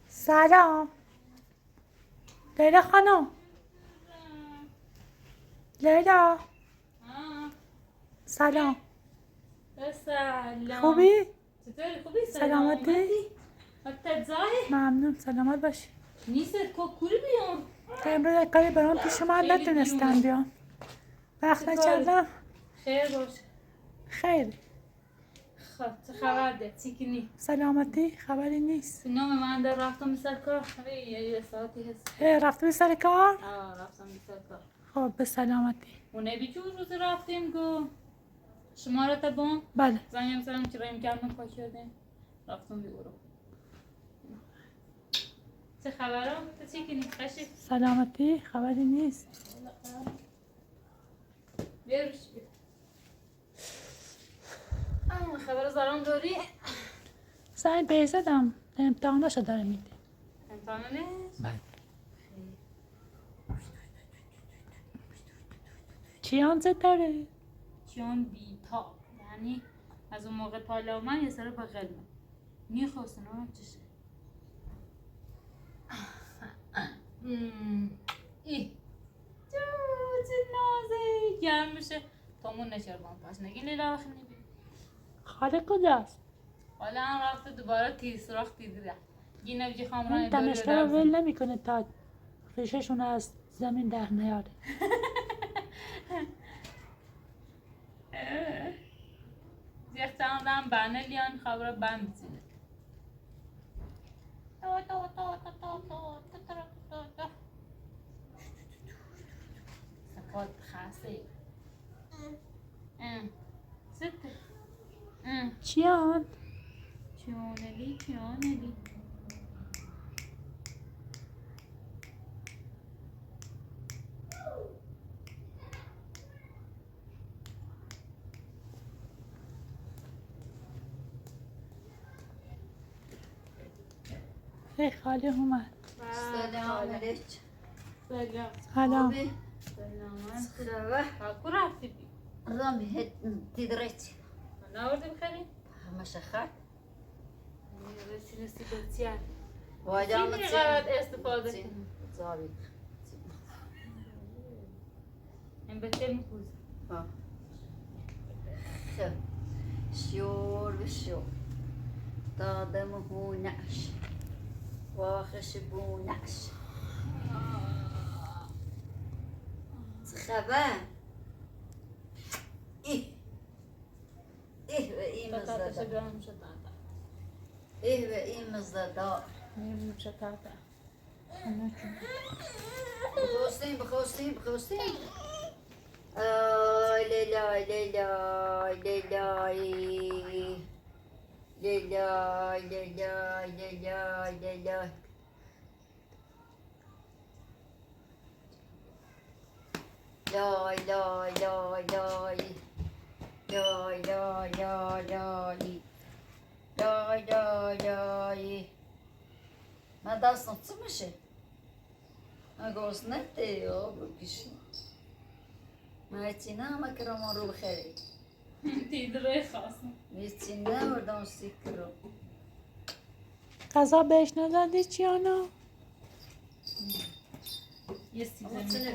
سلام لیلا خانم. لیلا سلام. سلام. خوبی؟ چطوری؟ خوبی؟ سلامتی؟ حالت زاهی؟ ممنون. سلامت باشی. نیست کوری بیام. امروز یک کاری برام پیش اومد خیلی نتونستم بیرون. بیام. وقت چه نکردم. خیر باشه. خیر. خب چه خبر ده؟ چیکنی؟ سلامتی خبری نیست. نام من در رفتم سر کار. یه ساعتی هست. رفتی سر کار؟ رفتم سر کار. خب به سلامتی. اونه بیچون روز رفتیم گو شماره تبون. بله. زنیم سرم چرا امکان پا شدیم. رفتم بیورو. چه خبرم؟ تو چیکنی؟ خشی؟ سلامتی خبری نیست. بیروش بید. خبر زاران داری؟ زنگ بهش زدم امتحاناشو داره میده. امتحانه نیست؟ بله. چیان زد داره؟ چون بی تا یعنی از اون موقع تا من یه سر بغل من میخواستن آن چشه ای چه نازه گرم میشه تامون نشربان پاش نگی لیلا وقت نبید خاله کجاست؟ حالا هم رفته دوباره تیز سراخ دیده گی نبجی خامران این دانشگاه رو ول نمیکنه تا ریششون از زمین در نیاره. زیختان دم بانلیان خبر بند زینه سکات خاصه سته چیان؟ چیانلی ای خاله اومد. سلام علیکم. سلام. خبر اكو رفتي بي رامي هد تدريتي انا ورد بخلي مش خات بس نسي بلتيان واجامة فيني غلط استفادة زابي ان بتم كوز شيور بالشور طادمه نعش وخشبه نعش خبان ايه وايه مزداد ايه وايه مزداد بخوستين ليلى ما داستان چی میشه؟ اگه نته یا بکشی مایتی نه مکرم رو بخری تدري خاصة میتی نه وردم سیکرو غذا بهش ندادی چیانو؟ يستي اما تسنه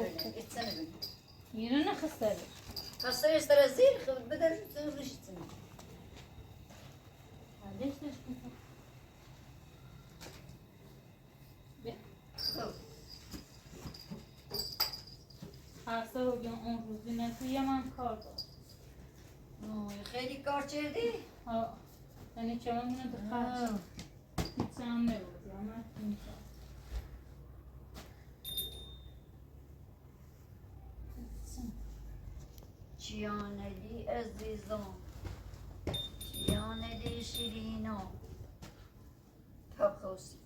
بینه يرنا خسر خسته اشترا زیر خود بدر تروش تسنه ليش كنت حاسه بگم اون روزی نتوی من کار داشت خیلی کار کردی؟ یعنی چه من تو خرج هیچ هم نبود یا من چیانلی عزیزم چیانلی شیرینم تب خوصی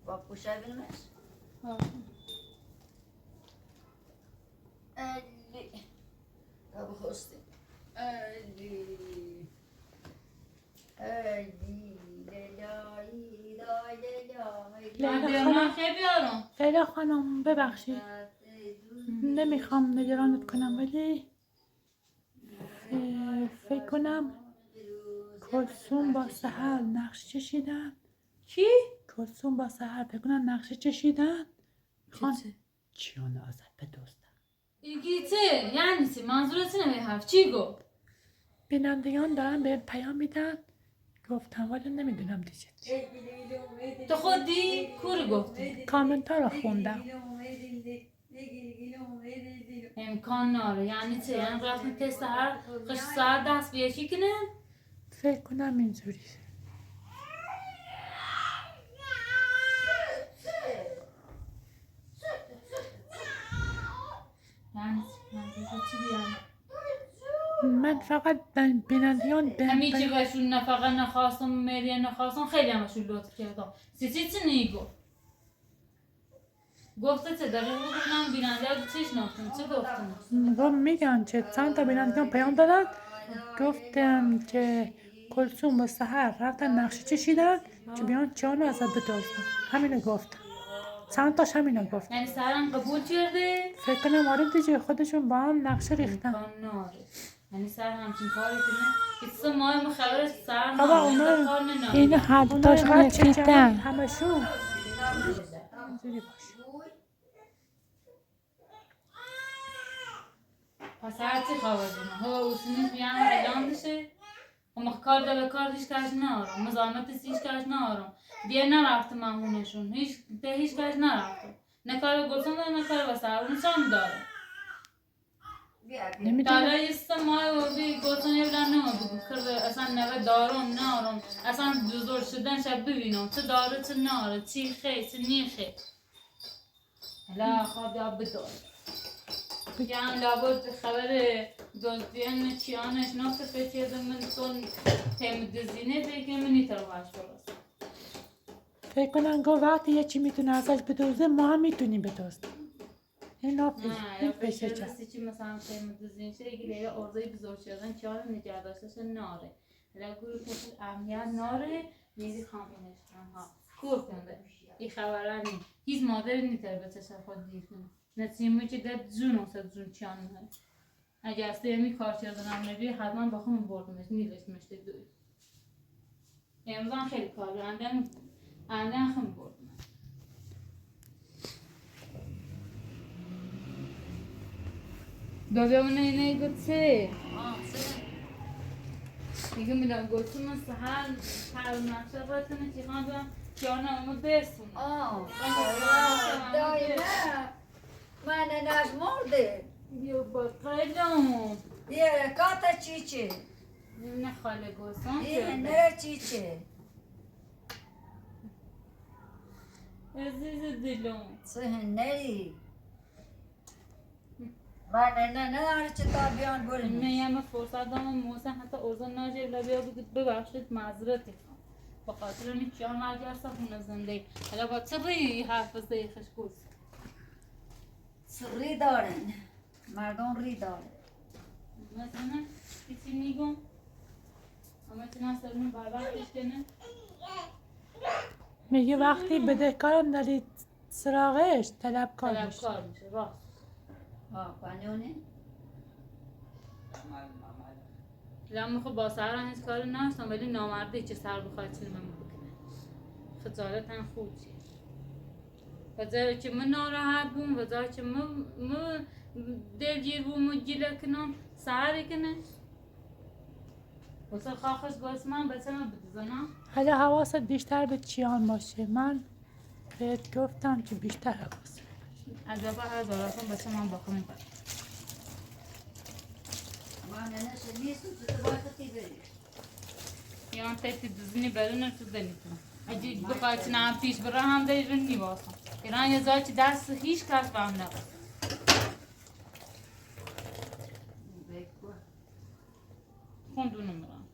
و bak kuşabilmez. Ali. Tabi hosti. Ali. Ali. Lelai. Lelai. من بیارم خیلی بیارم. لیلا خانم ببخشید نمیخوام نگرانت کنم ولی فکر کنم کلثوم با سحر نقش چشیدن. کی؟ کلثوم با سحر فکر کنم نقشه چشیدن. خان چی؟ چیانو ازت بدزدن. ایگی چه؟ یعنی چی؟ منظورت اینه به حرف چی گفت؟ بینندگان دارن بهت پیام میدن گفتم ولی نمیدونم دیگه چی. تو خودی کوری گفتی؟ کامنت ها رو خوندم. امکان ناره یعنی چه؟ یعنی رفتن تست هر خش ساعت دست بیه چی کنه؟ فکر کنم اینجوری. یعنی منظورت چی بیان؟ من فقط بینندگان همی چی بهشون نفقه نخواستم مریه نخواستم خیلی همشون لطف کردم چی نیگو؟ گفته چه دقیقه بودم بیننده ها چیش نفتم چه گفتم؟ میگن که چند تا بینندگان پیام دادن گفتم که کلثوم با سحر رفتن نقشه چشیدن که بیان چیانو ازت بدزدن. همینو گفتم. چند تاش همینو گفت. یعنی سرم قبول کرده؟ فکر کنم آره دیگه خودشون با هم نقشه ریختن. امکان ناره یعنی سر همچین کاری کنه که 3 ماه ما خبر سر بابا اینا هر تاش ریختن همشون. اینجوری باش. پس هرچی خوابیدیم ها اوسنی بیان اعلام بشه و کار به کار هیچ کش نارم مزاحمت هیچ کش نارم دیگه نرفتم مهمونشون هیچ کش نرفتم نه کار گلسون داره نه کار واسه اون چند داره داره یه 3 ماه و بی گلسون یه بلن نمو کرده اصلا نوه دارم نارم اصلا بزرگ شدن شب ببینم چه داره چه ناره چی خی چه نی خی هلا خواب یا بدار یعنی لابد خبر دزدیان چیانش نفت فتیده من تون تیم دزینه بگه من نیتر باش برست فکر کنم گفت وقتی یه چی میتونه ازش بدوزه ما هم میتونیم بدوزیم. این نه یا بشه فکر چه دستی چی مثلا تیم دزین شه اگه لیلا ارزای بزرگ شدن چیان نگه داشتش ناره لیلا گروه کسی اهمیت ناره میزی خامونش ها کور کنده این خبرانی هیچ مادر نیتر به چشم خود دیر کنه نتیمه که ده جون اصد جون چیان نه اگه از دیمی کار کردنم نبی حتما با خودم بردمش نیلش مشته دوی امروز خیلی کار دارم اندن خیلی بردم داده اونه اینه گفت چه؟ میگه میدم گفت من سهل هر نقشه باید کنه که خواهم برم جانه اونو برسونه دایما من ناش مرده یه با قیدم یه کاتا چیچه نه خاله گوستان یه کرده نره چیچه عزیز دلم سه نری من نه چه تا بیان من بریم یه فرصت دارم موسم حتی اوزان ناجه لبیا بگید ببخشید معذرتی با خاطر این جان نگرسه خونه زنده حالا با چه روی حرف زیخش گوز ری دارن مردم ری دارن مثلا کسی میگم اما چه نسترون بربختش کنه میگه وقتی بدهکارم دارید سراغش طلبکار میشه. طلبکار میشه راست قانونه لما خب با سران هیچ کاری نشتم ولی نامرده چه سر بخواهد چه من بکنه خجالتن خوب چیه و جایی که من ناراحت بوم و جایی که من دلگیر بوم و گیله کنم سهری کنه واسه خواهش باعث من بچه من بدزنم حالا حواست بیشتر به چیان باشه. من بهت گفتم که بیشتر حواست از دفعه هر دارستان بچه من باخمه کنم من نشه نیست تو باید خطی بری یا من تایتی دزنی برونه تو دلیتون اگه بخواهد نام پیش بره هم دیرون نیواسم ایران یه جایی که دست هیچ کس به هم نبود خوندونم میرم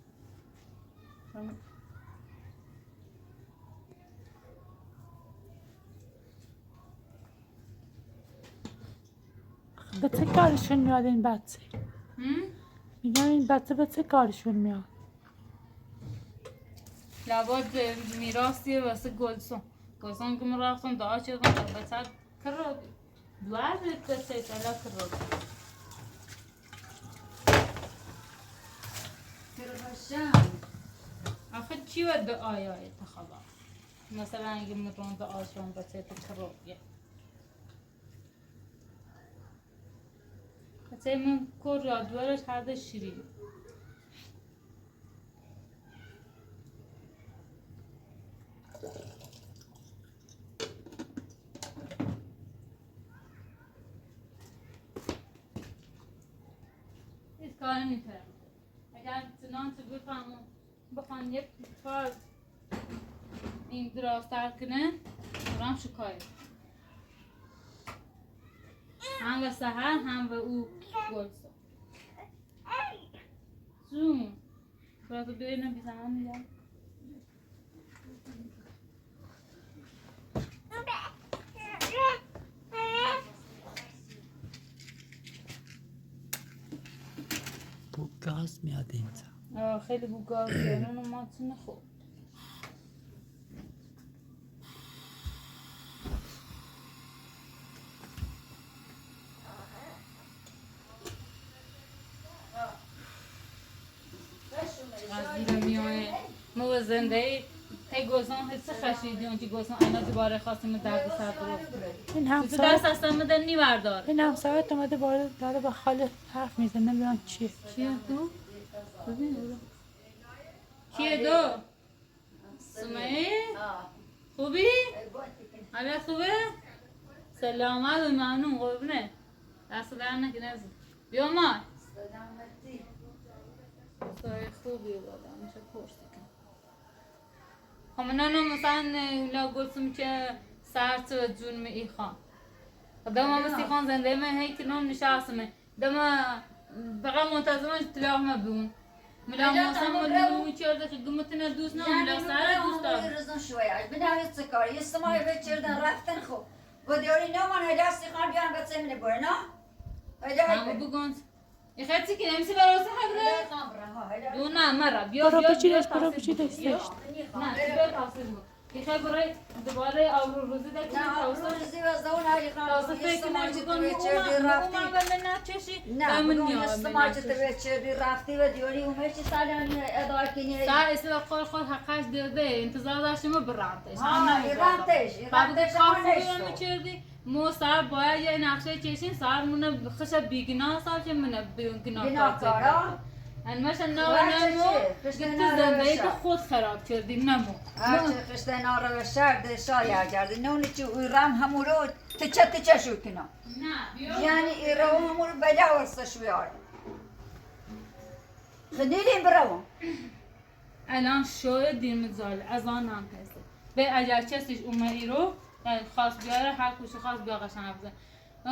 به چه کارشون میاد این بچه؟ میگم این بچه به چه کارشون میاد؟ لابد میراثیه واسه گلسون که من رفتم دعا چیدم بچه کرد دوار بچه سالا کرد آخه چی و دعای تخبا مثلا اگه مرون دعا شون بچه تکرویه بچه من کور را دوارش هرده شیرین هیچ کاری نمی‌کنم. اگر چنان تو بخوان یک فاز این درازتر کنه برام شکایت هم به سحر هم به او گلسا زون برای تو ببینم بی زمان میگم بو گاز میاد اینجا. خیلی بو گاز بیارن و ما تونه خوب از دیره میانه ما زنده ای تی گوزان حس خشیدیون که گوزان اینا دوباره خواستیم درد سر درست این تو همسایه دست هستم مدن نیوردار این همسایه اومده بالا داره با خاله حرف میزنه نمیدونم چیه. چیه تو؟ ببین برو کیه دو؟ سمیه؟ خوبی؟ حالت خوبه؟ سلامت و ممنون قربونه دست در نکنه بیا ما دوستای خوبی بادم میشه پرسی کن خب نه مثلا اونا گفتم که سرت و جون می ای خان دم مستی خان زنده من هی کنم نشستمه دم بقى منتظمش تلاقوا ما بون ملا موسم اللي میچرده که گمتنا دوست نه ملا سر دوست دارم رزن شویه بدهید سکاری استمای بچردن رفتن خوب و دیاری نه من هلاسی خان بیان بچه منه بره نه همه بگوند یه خیلی که نمیسی برای حبره دو نه مرا بیا برو بیا بچینش بیا برو تاثیر بچینش بیا. نه بیا تاثیر بود یه خیلی برای دوباره آورو روزی ده که نه تاثیر روزی و زون هایی خان تاثیر فکر استمای نمیگن بچردی اومم رفتی به من نچشی نه من بگم نیام استمای بچردی رفتی و دیاری اومه چی سالیانی ادای کنی ساعة اسمه خور حقاش ده انتظار داشتیم و برانتش ایرانتش کافی می‌چردی مو سر باید یه نقشه چشین سر مونه خش بیگنا سر که منه بیگنا کارا المش نو نمو گفت زندگی تو خود خراب کردی نمو هرچه خشته نارا و شرد شایا کردی نونی چی ایران همورو تچه شو کنا نه بیا یعنی ایران همورو بلا ورسه شویار خدیلیم برو الان شو دیر مزال از آن هم هسته به اگر کسیش اومدی رو خواست بیاره هر کوشی خواست بیا قشنگ بزن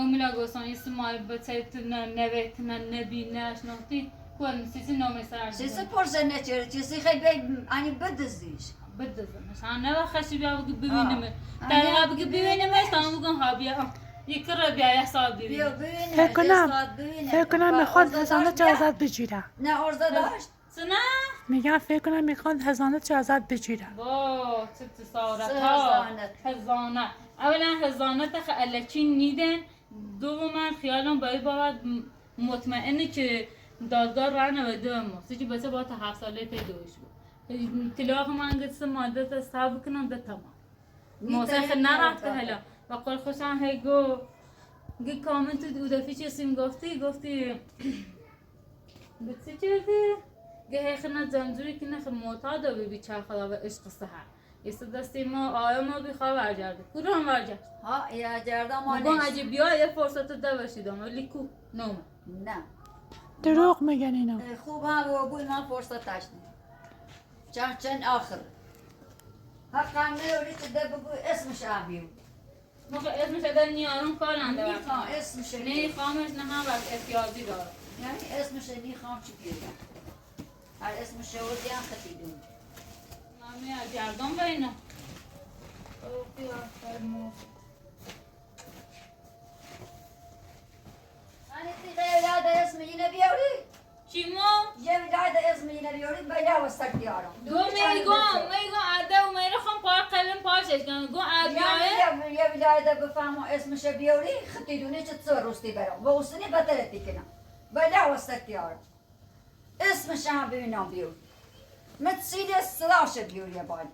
میلا گوسان اسمای بتیت نویت نبی نشناختی کن سیسی نام سر سیسی پرسه نچره چیزی خیلی انی بدزدیش بدزمش انا خشی بیا بگی ببینم در بگی ببینمش تا بگم ها بیا یک را بیا یه سال بیا ببین ببینه فکر کنم میخواد هزانه چه ازت بگیرم. نه ارزا داشت سنا میگم فکر کنم میخواد هزانه چه ازت بگیرم. با چه تسارت ها هزانه اولا هزانه تخ الچی نیدن دوما خیالم باید باید مطمئنه که دادگاه راه نویده ما سیچی بچه با تا 7 ساله تی دوش بود طلاق من گفت ماده تا حساب کنم ده تمام موسیقی نرفته هلا و قول خوشم هی گی کامنت دو دفعه چیزیم گفتی بچه چردی گه هی خنا زنجوری که نخ معتاد بی چرخدا و عشق سحر است دستی ما آیا ما بی خبر جرده کدوم ورجه ها یا جردا ما مگم اگه بیا یه فرصت ده باشیدم ولی کو نوم نه دروغ میگن اینا. خوب هم و بوی ما فرصت داشتیم چند آخر حقا میوری که ده بگو اسمش هم بیو موقع اسمش در نیارون کار نده نیخوام اسمش نه خامش نه هم وقت احتیاطی داره یعنی اسمش نیخوام چی بیو هر اسمش شودی هم خطیدون مامی از گردان بینه اوکی آفر مو یعنی دیگه ولاد اسم اینه بیاری چی ما؟ یه ولاد اسم اینه بیاری بیا وسط دیارم گو میگو عده و میره خون پای قلم پاشش کنم گو عبیانه یعنی یه ولاد بفهمم اسمش بیاری خطی دونه چه تصور رستی برام و حسنی بطلتی کنم بیا وسط دیارم اسمش هم ببینم بیاری متسیده صداش بیاری باید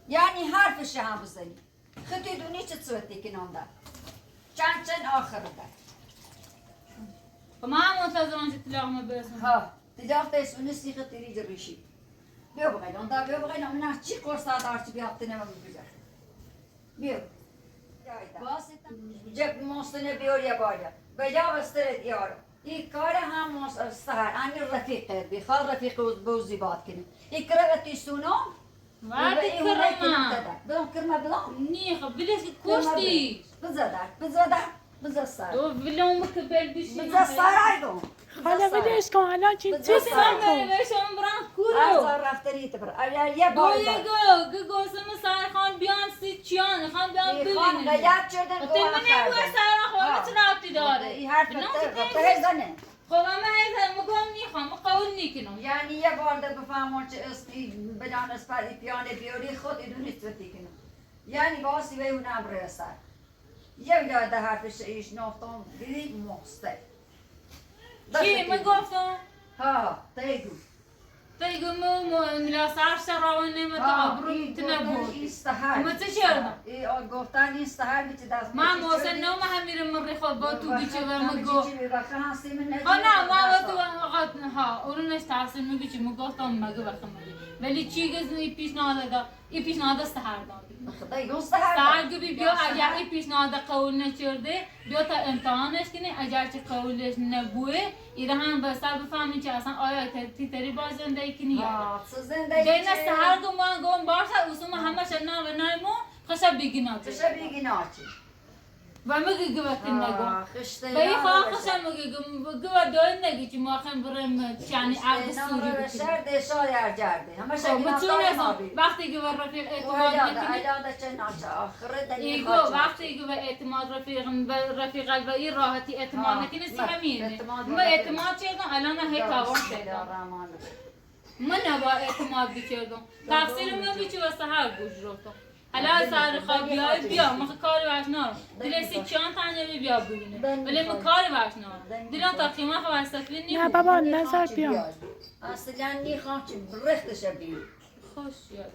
یعنی حرفش هم بزنی خطی دونه چه تصورتی کنم در چند آخر در ما هم منتظران چه تلاقمه برسون ها تجاوز تسونی سیخ تیری جبریشی بیا بگیرم دا بیا بگیرم من چی کورسات آرچی بیافته نمیم بگیرم بیا جب مستنه بیار یا بالا بجا بستر دیارم این کار هم سهر آنی رفیقه بخواد رفیق بوزی باد کنیم این کره تیسونو وقتی کرما بدم کرما بدم نی خب بلیس که کشتی بزا سر او ولوم بکبل بیشی بزا سر ایدون حالا ولش کن الان چی بذار چیزی سر. من نکن بشم بران کورو ارزا رفتنی تبر یه بار گو سم سر خان بیان سی چیان خان بیان خان ببینید غیاب شدن تو منه بو سر خان چه رابطی داره این حرف ته زنه خب من هیچ مگم نیخوام قول نیکنم یعنی یه بار ده بفهمم چه اسمی بدان اسپری پیانه بیاری خود ایدونی توتی کنم یعنی باسی به اونم رسد یه بیاد ده حرفش ایش نفتم دیدی مسته چی من گفتم ها تیگو تیگو میلا سر روان نمت آبرو تنبود استهر ما چه کردم؟ گفتن استهر بیچه دست من موسن نام هم میرم من خود با تو بیچه و مگو نه نه ما با تو وقت ها اونو نشتاسی میگی چی مگفتم مگو وقت مگی ولی چی گز ای پیشنهاد دا ای پیشنهاد سهر دادی خدای استهر سهر گبی بیا اگر ای پیشنهاد قبول نکرده بیا تا امتحانش کنی اگر چه قبولش نبوده ایره هم بسر بفهمی که اصلا آیا تیتری باز زندگی کنی یا بین سهر گم باشه اصلا همه شنا و نایمو خشب بگینا چه بیگی ناچی و میگی گو وقتی نگم خشته به این خواه خشم میگی گو دایی نگی چی ما خیم برم یعنی عرض سوری بکنیم شرده شای ارجرده همه خب شگی بچون نفتار ازم مابی وقتی که به رفیق اعتماد ایلاده نکنی ایلاده چه ناچه آخره دنی ایگو خواهد وقتی که به اعتماد رفیق و این راحتی اعتماد نکنی سی همینه اعتماد من اعتماد چیدم الان من هی تاوان شدم من نبا اعتماد بکردم تفسیر من بیچی واسه هر گوش رفتم حالا سر خواب بیای بیا من کاری باش نارم دلسی چند تنجه بیا ببینه ولی من کاری باش نارم دلم تا قیمه خواه استفیل نه نیم بابا نظر بیام اصلا نیخوام چی برختش بیم خوش یاد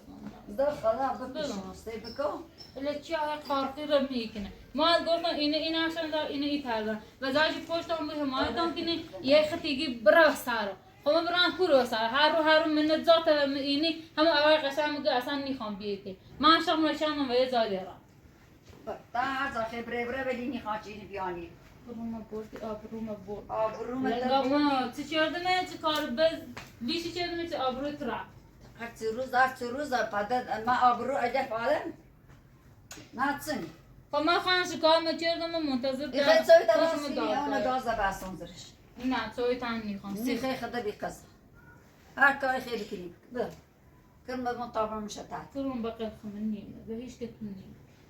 ده خدا بپیشنسته بکن ولی چی های خارقی رو میکنه ما گفتم این اشان دار این تردن و زاجی پشتم به حمایتم کنه یه خطیگی برا سارا خب من بران کورو سارا هر رو منت ذات اینی همه اول قشنگ میگه اصلا نیخوام بیایته من شام نشانم و یه زاده را تا هر زخه بره ولی نیخوام چی بیانی بروم بردی آبروم برد آبروم لنگا ما چی چردمه چی کار بز بیشی چردمه چی آبرو ترا هر چه روز پدد ما آبرو اجا فعلا ناتسن خب من خواهن شکار میکردم و منتظر این خیلی سوی خوشم درستی اون گاز بستم زرش نه توی تن نیخوام سیخه خدا بیقصد هر کاری خیلی کنیم بر کرم بگم طابر میشه تحت ترون بقیل خمن نیمه به هیچ کت نیمه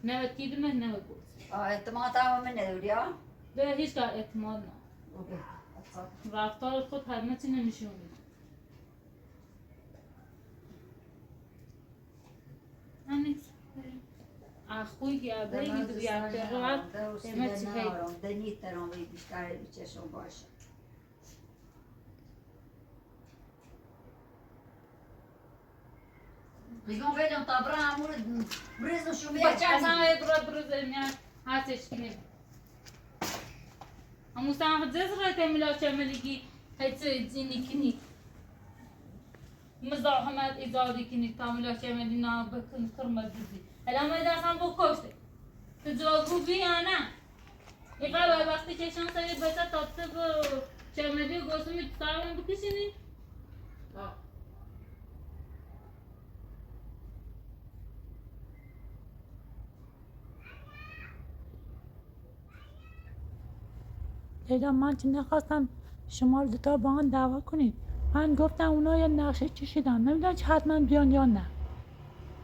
نه تیدمه نه گوز اعتماد هم من نداری ها به هیچ کار اعتماد نه رفتار خود همه چی نشون میده همین اخوی یا بگی تو بیا تقوات همه چی هید دنی تران وی بیشتر بیچشون باشه بگم ویدم طابره همون بریزن شو میاد بچه از همه برو زمین هستش کنیم همون سهم ززره تمیلا چه ملیگی هیچ زینی کنی مزاحمت ایجادی کنی تمیلا چه ملی نا بکن کرمت دیدی الان ما دستم با کشته تو جوابو بی یا نه ایقا وقتی چشم سری بچه تابته با چه ملی گوزو می تاون بکشینی لیلا من چی نخواستم شما دوتا با هم دعوا کنید من گفتم اونا یه نقشه کشیدن نمیدونم چه حتما بیان یا نه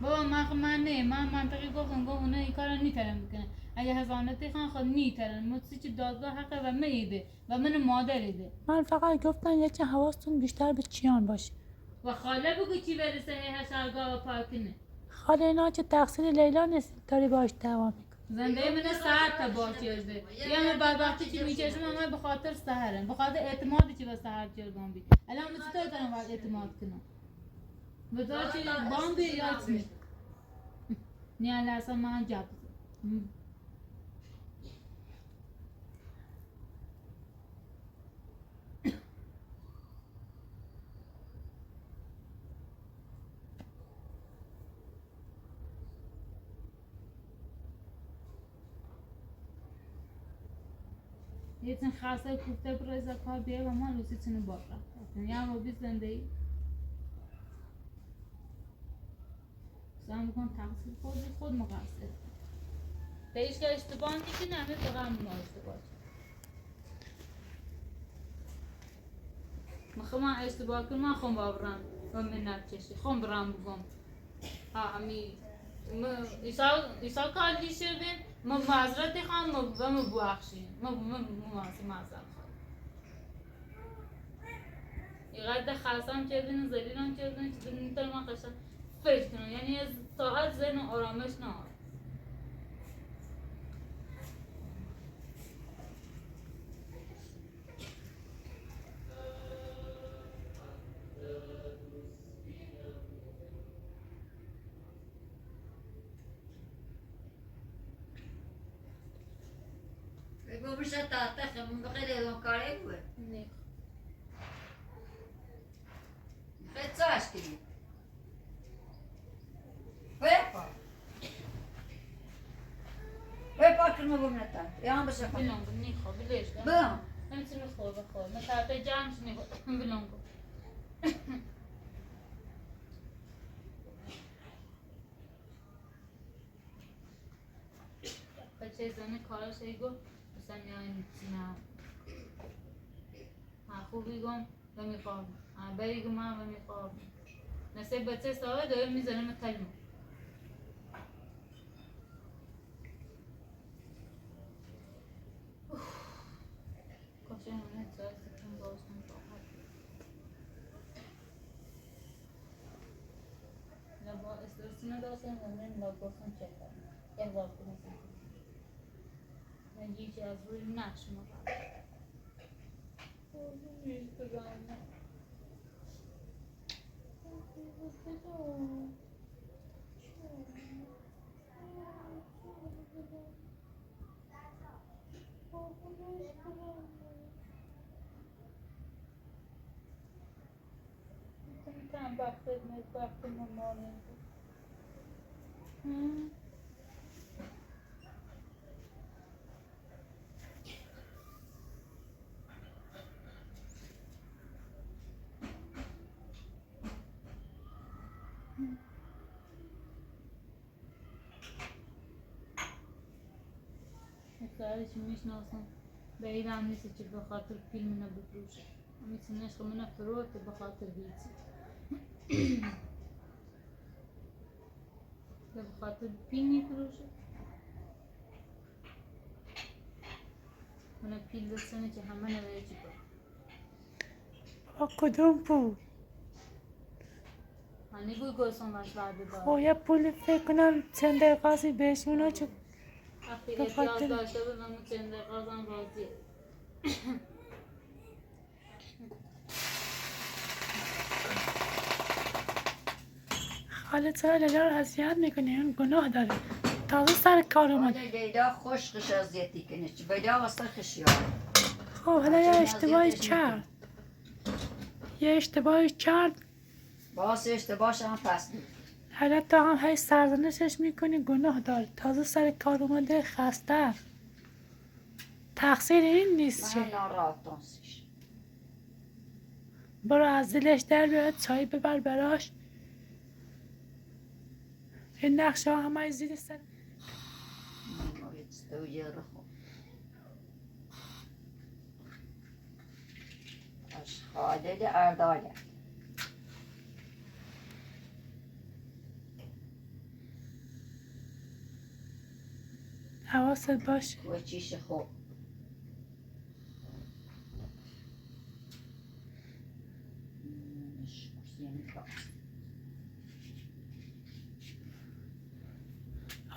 بابا من نه من منطقی گفتم اونه این کار نیترم بکنه اگه هزانتی خان خود نیترن مطسی که دادگاه حقه و میده و من مادریده من فقط گفتم یکی حواستون بیشتر به چیان باشه. و خاله بگو چی برسه هشرگاه و پاکنه خاله اینا که تقصیر لیلا نیست داری باش دعوا میکنی. زنده من ساعت تا باشه یا من بدبختی چی میکشم اما به خاطر سهرم به خاطر اعتمادی که به سهر کردم بی الان من چطور دارم باید اعتماد کنم به تو چی بامبی یا چی نه لحظه من جب یه تن خاصه کوفته برای کار بیه و من روزی تنو بار رفتم یا ما بی زندگی سعی میکنم تقصیر خود مقصر به هیچ که اشتباه نیست که نمید فقط ما اشتباه میخوام من اشتباه کنم من خون باورم و منت چشی خون برام بگم همی ایسا کالی شدیم ما معذرت خواهم و ما ببخشیم ما معذرت خواهم اینقدر خستم کردین و زلیلم کردین که نمیتونم من قشنگ فکر کنم یعنی از ساعت ذهن آرامش نهار بگو بشه تحته خمون بخیر ایدون کاری بود نه خیلی چاش کنی بپا بپا کنم بمونتا یا هم بشه خواهد بلونگو نیخوا بلیش بم نمیتونی خواه بخواه من تحته جمعش نیخوا بلونگو بچه زنه کاراش ای گفت مثلا یا این چینا خوبی گم و میخوام بری گم و میخوام نسه بچه ساوه داره میزنه من کلمه کاشه همه چیز کن باشم راحت لبا استرسی نداشتم و من لباسم چک کنم یه بار کنم من یکی از روی نقش مقام Tam baktım mamalarına. Kardeşim میشناسم بعیدم نیست که به خاطر فیلم بفروشه میتونه عشق منو فروخته به خاطر هیچی به خاطر فیلم میفروشه من فیلم دستنه که همه نویه چی با کدوم پول؟ هنی گوی گوشون باش وعده دار خب یه پول فکر کنم چند دقیقه بهشونه چون وقتی به احتیاج خاطر داشته بودم چند دقیقه راضیه خاله چرا لیلا رو اذیت میکنی؟ اون گناه داره تازه سر کار اومده. لیلا خوش خش ازیتی کنه چی بیدا واسه خشیاره خب حالا یه اشتباهی کرد یه اشتباهی کرد باعث اشتباهش هم پس می‌کنه. حالا تا هم هی سرزنشش میکنی گناه داره تازه سر کار اومده خسته تقصیر این نیست من که ناراحتم سیش برو از دلش در بیاد چای ببر براش این نقشه ها همه زیر سر خالد ارداله حواست باشه. و چیش خوب.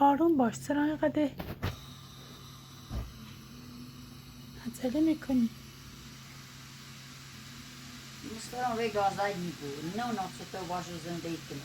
آروم باش، چرا اینقدر عجله میکنی؟ مستران وی گازایی بود، نه نقصه تو باش زندگی کنی.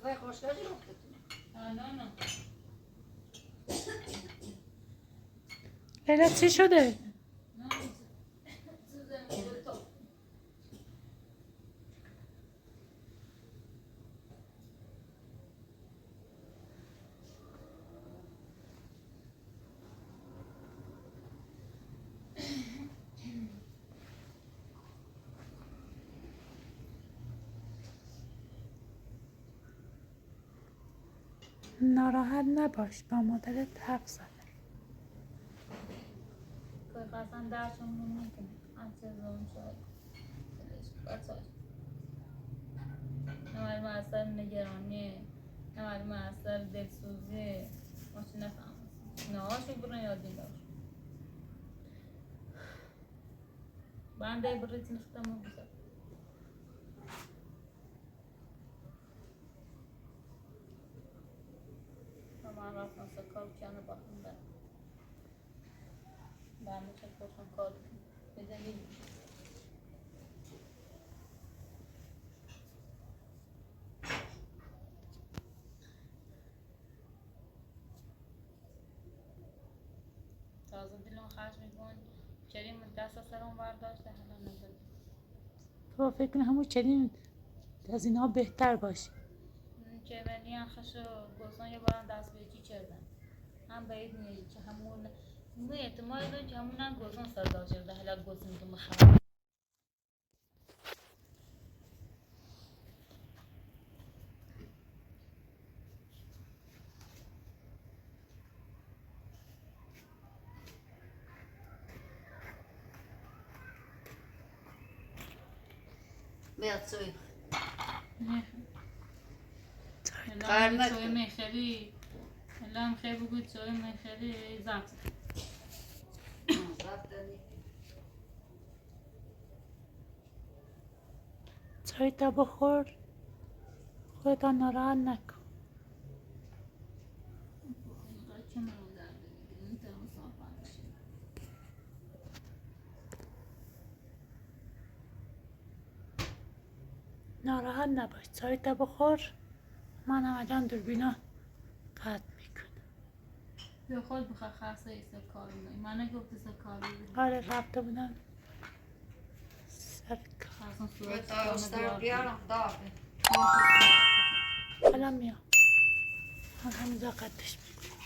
وی خوشگلی رو نه. لیلا چی شده؟ ناراحت نباش، با مادرت حرف زد. که قسم درشون نمیکنه همچه زون شد نه معلوم اثر نگرانی، نه معلوم اثر دلسوزی، ما چی نفهمم. نه هاشون برن یادی داشت بنده بریت نختم و بزد من رفتم سکار کنه باخم برم بنده چه خوشم کار بزنی تازه دلم خرج میکن چریم دست سرم برداشته حالا نزد تو فکر کنی همون چنین از اینها بهتر باشه. چه بنی خشو گوزن یه بارم دست به چی چردن هم باید نیست که همون مو احتمال داره که همون هم گوزن سردا شده حالا گوزن تو مخواه بیاد سوی الان چوی میخری الان خیلی بگو چوی میخری زبط چای تا بخور، خودتا ناراحت نکن. چه مرو درده میگیری نمیتونم صاف بشه ناراحت نباش، چای تا بخور. منم الان دوربینا قطع میکنم. به خود بخواه خسته ایسا کار میگی من نگفت ایسا کار میگی آره رفته بودن سر کار. اصلا صورت تا استر بیارم داغه. حالا میام، من همینجا قطعش میکنم.